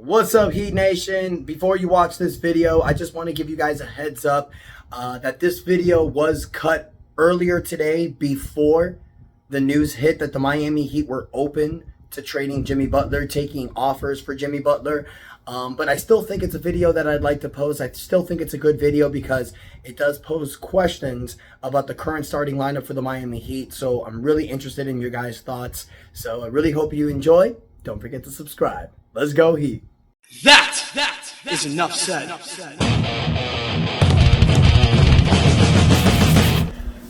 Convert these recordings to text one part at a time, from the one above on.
What's up, Heat Nation? Before you watch this video, I just want to give you guys a heads up that this video was cut earlier today before the news hit that the Miami Heat were open to trading Jimmy Butler, taking offers for Jimmy Butler. But I still think it's a video that I'd like to post. I still think it's a good video because it does pose questions about the current starting lineup for the Miami Heat. So I'm really interested in your guys' thoughts. So I really hope you enjoy. Don't forget to subscribe. Let's go, Heat. That is enough said.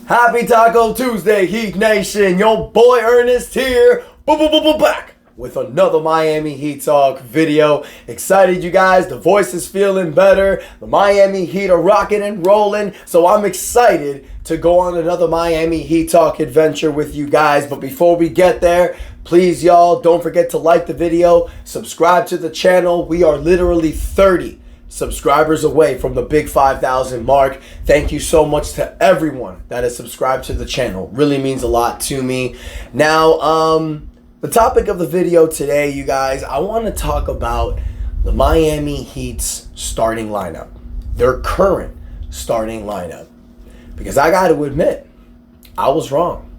Happy Taco Tuesday, Heat Nation. Your boy Ernest here. Back with another Miami Heat Talk video. Excited, you guys. The voice is feeling better. The Miami Heat are rocking and rolling. So I'm excited to go on another Miami Heat Talk adventure with you guys. But before we get there, please, y'all, don't forget to like the video, subscribe to the channel. We are literally 30 subscribers away from the big 5,000 mark. Thank you so much to everyone that has subscribed to the channel. Really means a lot to me. Now, the topic of the video today, you guys, I want to talk about the Miami Heat's starting lineup, their current starting lineup. Because I got to admit, I was wrong.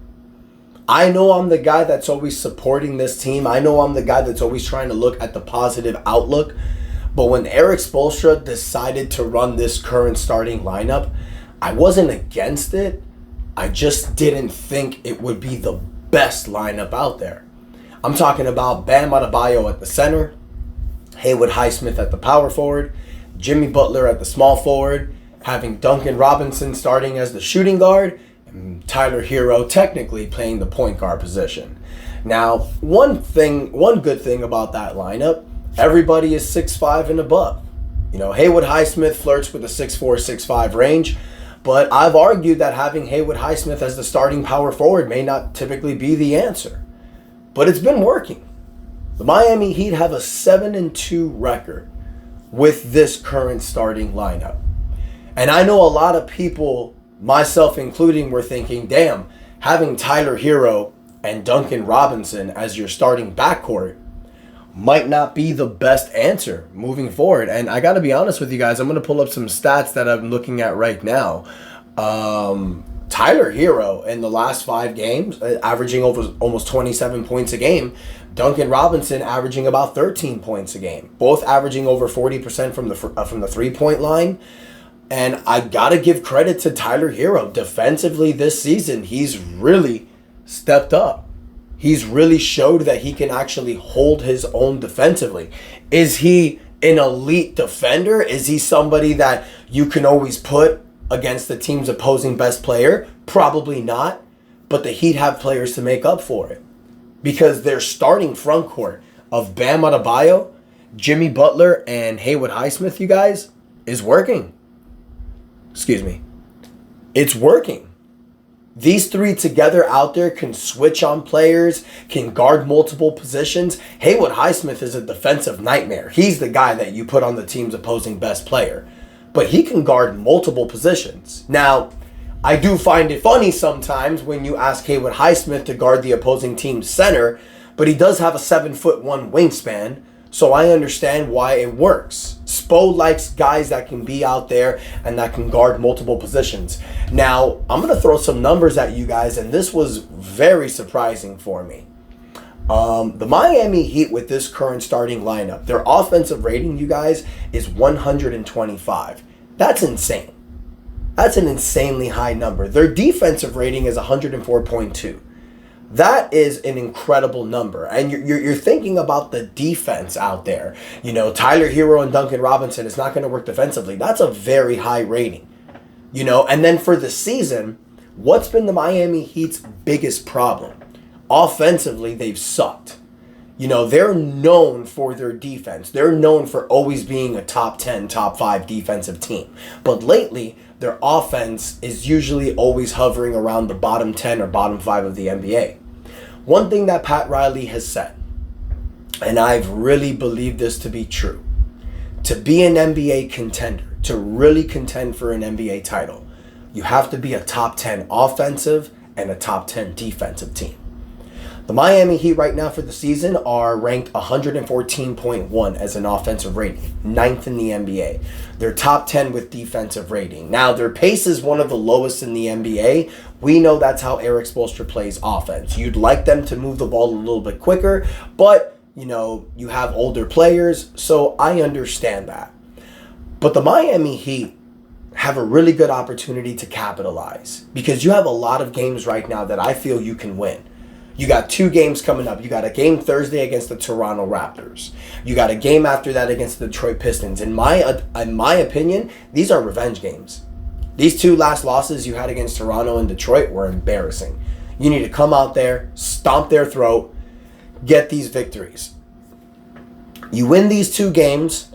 I know I'm the guy that's always supporting this team. I know I'm the guy that's always trying to look at the positive outlook. But when Erik Spoelstra decided to run this current starting lineup, I wasn't against it. I just didn't think it would be the best lineup out there. I'm talking about Bam Adebayo at the center, Haywood Highsmith at the power forward, Jimmy Butler at the small forward, having Duncan Robinson starting as the shooting guard, and Tyler Herro technically playing the point guard position. Now, one good thing about that lineup, everybody is 6'5" and above. You know, Haywood Highsmith flirts with the 6'4", 6'5" range, but I've argued that having Haywood Highsmith as the starting power forward may not typically be the answer. But it's been working. The Miami Heat have a 7-2 record with this current starting lineup. And I know a lot of people, myself including, were thinking, damn, having Tyler Herro and Duncan Robinson as your starting backcourt might not be the best answer moving forward. And I got to be honest with you guys, I'm going to pull up some stats that I'm looking at right now. Tyler Herro in the last 5 games, averaging over almost 27 points a game. Duncan Robinson averaging about 13 points a game. Both averaging over 40% from the three-point line. And I got to give credit to Tyler Herro. Defensively this season, he's really stepped up. He's really showed that he can actually hold his own defensively. Is he an elite defender? Is he somebody that you can always put against the team's opposing best player? Probably not. But the Heat have players to make up for it. Because their starting front court of Bam Adebayo, Jimmy Butler, and Haywood Highsmith, you guys, is working. Excuse me. It's working. These three together out there can switch on players, can guard multiple positions. Haywood Highsmith is a defensive nightmare. He's the guy that you put on the team's opposing best player. But he can guard multiple positions. Now, I do find it funny sometimes when you ask Haywood Highsmith to guard the opposing team's center, but he does have a 7'1" wingspan, so I understand why it works. Spo likes guys that can be out there and that can guard multiple positions. Now, I'm going to throw some numbers at you guys, and this was very surprising for me. The Miami Heat with this current starting lineup, their offensive rating, you guys, is 125. That's insane. That's an insanely high number. Their defensive rating is 104.2. That is an incredible number. And you're thinking about the defense out there. You know, Tyler Herro and Duncan Robinson is not going to work defensively. That's a very high rating. You know, and then for the season, what's been the Miami Heat's biggest problem? Offensively, they've sucked. You know, they're known for their defense. They're known for always being a top 10, top 5 defensive team. But lately, their offense is usually always hovering around the bottom 10 or bottom 5 of the NBA. One thing that Pat Riley has said, and I've really believed this to be true, to be an NBA contender, to really contend for an NBA title, you have to be a top 10 offensive and a top 10 defensive team. The Miami Heat right now for the season are ranked 114.1 as an offensive rating, ninth in the NBA. They're top 10 with defensive rating. Now, their pace is one of the lowest in the NBA. We know that's how Erik Spoelstra plays offense. You'd like them to move the ball a little bit quicker, but, you have older players, so I understand that. But the Miami Heat have a really good opportunity to capitalize because you have a lot of games right now that I feel you can win. You got 2 games coming up. You got a game Thursday against the Toronto Raptors. You got a game after that against the Detroit Pistons. In my opinion, these are revenge games. These 2 last losses you had against Toronto and Detroit were embarrassing. You need to come out there, stomp their throat, get these victories. You win these 2 games,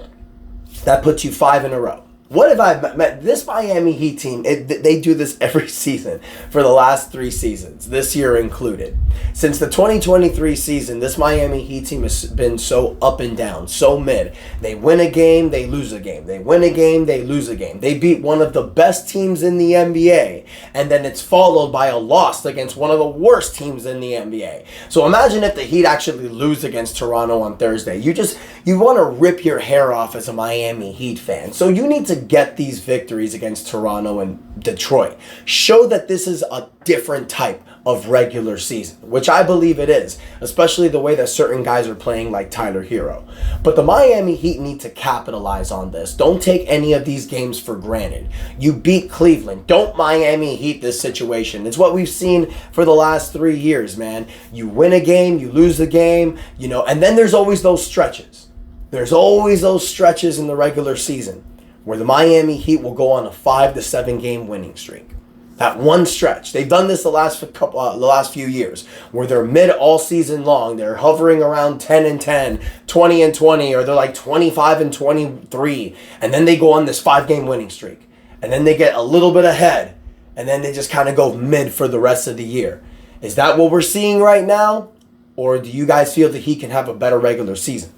that puts you 5 in a row. What have I met? This Miami Heat team, they do this every season for the last 3 seasons, this year included. Since the 2023 season, this Miami Heat team has been so up and down, so mid. They win a game, they lose a game. They win a game, they lose a game. They beat one of the best teams in the NBA, and then it's followed by a loss against one of the worst teams in the NBA. So imagine if the Heat actually lose against Toronto on Thursday. You want to rip your hair off as a Miami Heat fan. So you need to get these victories against Toronto and Detroit. Show that this is a different type of regular season, which I believe it is, especially the way that certain guys are playing like Tyler Hero. But the Miami Heat need to capitalize on this. Don't take any of these games for granted. You beat Cleveland. Don't Miami Heat this situation. It's what we've seen for the last 3 years, man. You win a game, you lose a game, and then there's always those stretches. There's always those stretches in the regular season where the Miami Heat will go on a 5 to 7 game winning streak. That one stretch. They've done this the last few years where they're mid all season long. They're hovering around 10-10, 20-20, or they're like 25-23. And then they go on this 5 game winning streak. And then they get a little bit ahead. And then they just kind of go mid for the rest of the year. Is that what we're seeing right now? Or do you guys feel that he can have a better regular season?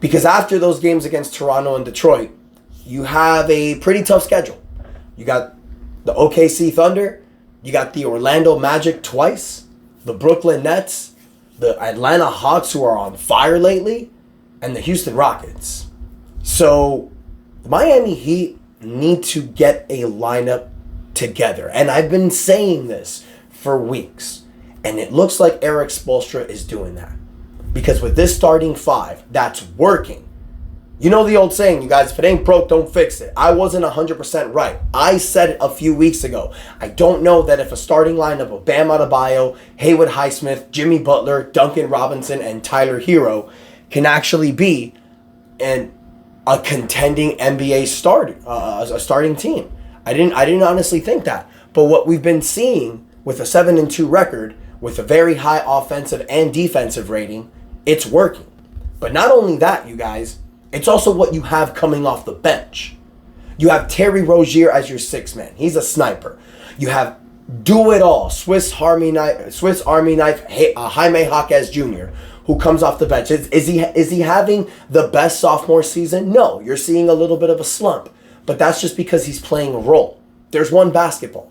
Because after those games against Toronto and Detroit, you have a pretty tough schedule. You got the OKC Thunder, you got the Orlando Magic twice, the Brooklyn Nets, the Atlanta Hawks, who are on fire lately, and the Houston Rockets. So the Miami Heat need to get a lineup together. And I've been saying this for weeks. And it looks like Erik Spoelstra is doing that. Because with this starting 5, that's working. You know the old saying, you guys, if it ain't broke, don't fix it. I wasn't 100% right. I said it a few weeks ago. I don't know that if a starting lineup of Bam Adebayo, Haywood Highsmith, Jimmy Butler, Duncan Robinson, and Tyler Hero can actually be a contending NBA starting team. I didn't honestly think that. But what we've been seeing with a 7-2 record, with a very high offensive and defensive rating, it's working. But not only that, you guys, it's also what you have coming off the bench. You have Terry Rozier as your 6th man. He's a sniper. You have do-it-all, Swiss Army knife, Jaime Jaquez Jr., who comes off the bench. Is he having the best sophomore season? No, you're seeing a little bit of a slump. But that's just because he's playing a role. There's one basketball.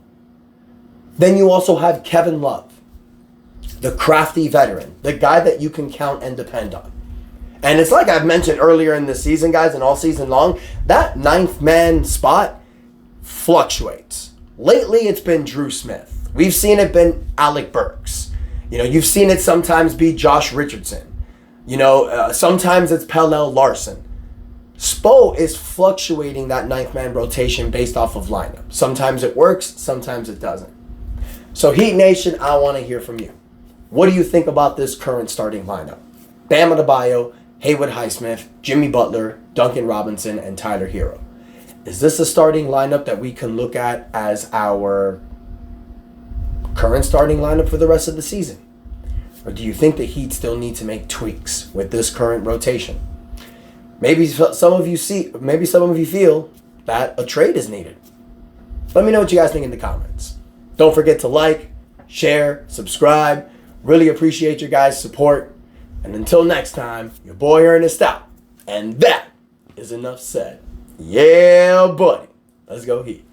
Then you also have Kevin Love, the crafty veteran, the guy that you can count and depend on. And it's like I've mentioned earlier in the season, guys, and all season long, that 9th man spot fluctuates. Lately, it's been Drew Smith. We've seen it been Alec Burks. You've seen it sometimes be Josh Richardson. Sometimes it's Pelle Larson. Spo is fluctuating that 9th man rotation based off of lineup. Sometimes it works, sometimes it doesn't. So Heat Nation, I want to hear from you. What do you think about this current starting lineup? Bam Adebayo, Haywood Highsmith, Jimmy Butler, Duncan Robinson, and Tyler Hero. Is this a starting lineup that we can look at as our current starting lineup for the rest of the season? Or do you think the Heat still need to make tweaks with this current rotation? Maybe some of you feel that a trade is needed. Let me know what you guys think in the comments. Don't forget to like, share, subscribe. Really appreciate your guys' support. And until next time, your boy Ernest out. And that is enough said. Yeah, buddy. Let's go Heat.